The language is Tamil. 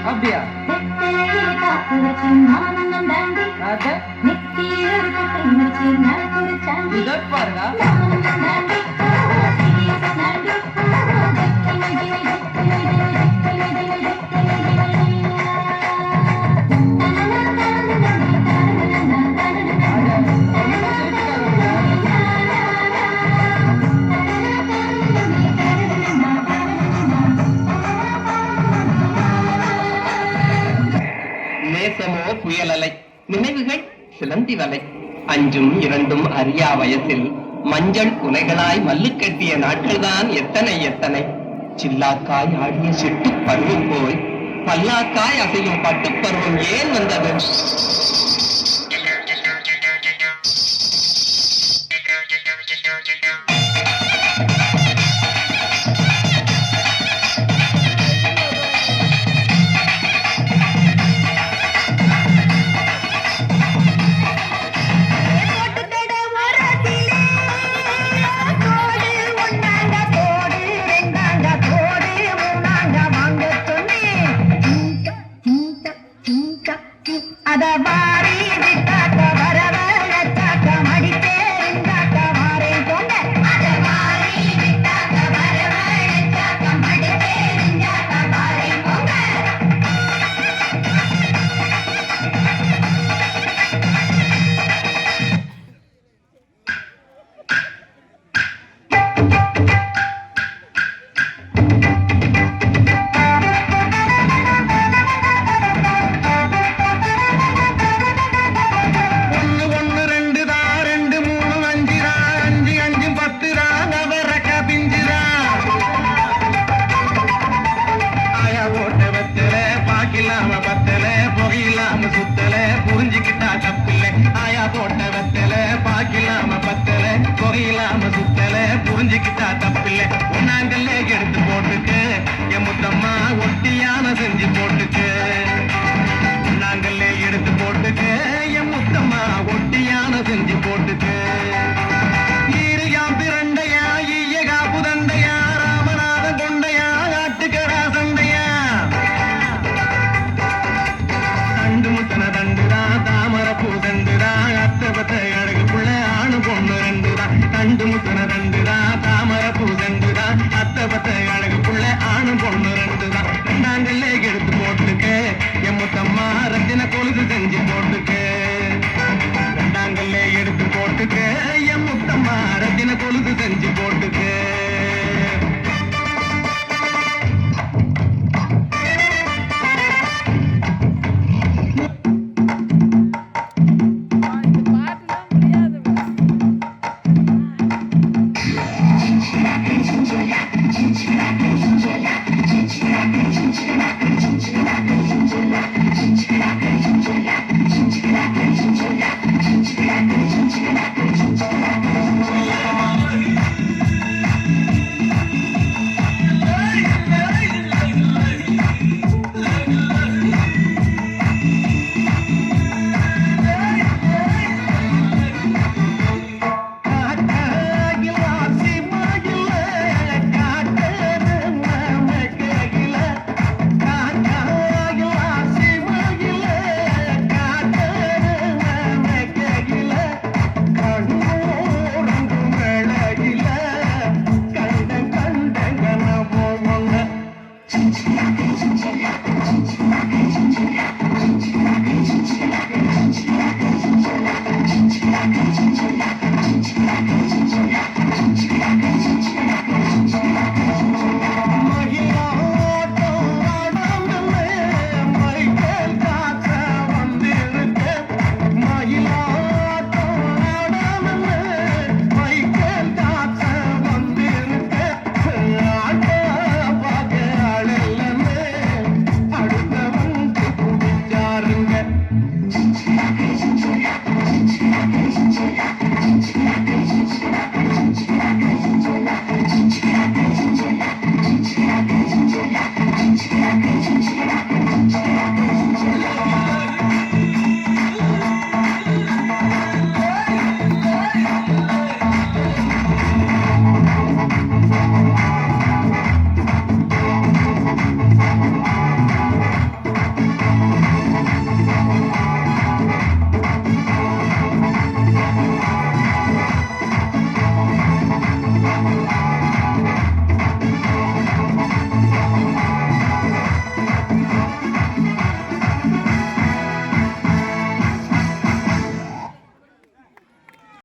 அப்படியா? பாருங்க நேசமோ புயலலை, நினைவுகள் சிலந்தி வலை. அஞ்சும் இரண்டும் அறியா வயசில் மஞ்சள் குலைகளாய் மல்லு கட்டிய நாட்கள்தான் எத்தனை எத்தனை. சில்லாக்காய் ஆடிய சிட்டு பருவம் போய் பல்லாக்காய் அசையும் பட்டு பருவம் ஏன் வந்தது? புரிஞ்சுக்கிட்டா தப்பில்லை. உன்னாங்கல்ல எடுத்து போட்டுக்கு என் முத்தம்மா ஒட்டியான செஞ்சு போட்டுக்கு. உன்னாங்கல்ல எடுத்து போட்டுக்கு என் முத்தம்மா ஒட்டியான செஞ்சு போட்டுக்கு. ஈருகாம் பிறண்டையா ஈயகா புதண்டையா ராமநாத கொண்டையா ஆட்டுக்கடா சண்டையா. தண்டு முத்தன தண்டுதா தாமர பூ தண்டுதா அத்தபத்த அழகு புள்ள ஆணு பொண்ணு ரெண்டுதா. தண்டு முத்தன தண்டுதா தாமர பூ தண்டுதா அத்தபத்த அழகு புள்ள ஆணு பொண்ணு ரெண்டுதா. ரெண்டாங்கல்ல எடுத்து போட்டுக்கு என் முத்தம்மா ரத்தின கொலுசு செஞ்சு போட்டுக்கு. ரெண்டாங்கல்ல எடுத்து போட்டுக்கு என் முத்தம்மா ரத்தின கொலுசு செஞ்சு போட்டுக்கு. Chinchilla,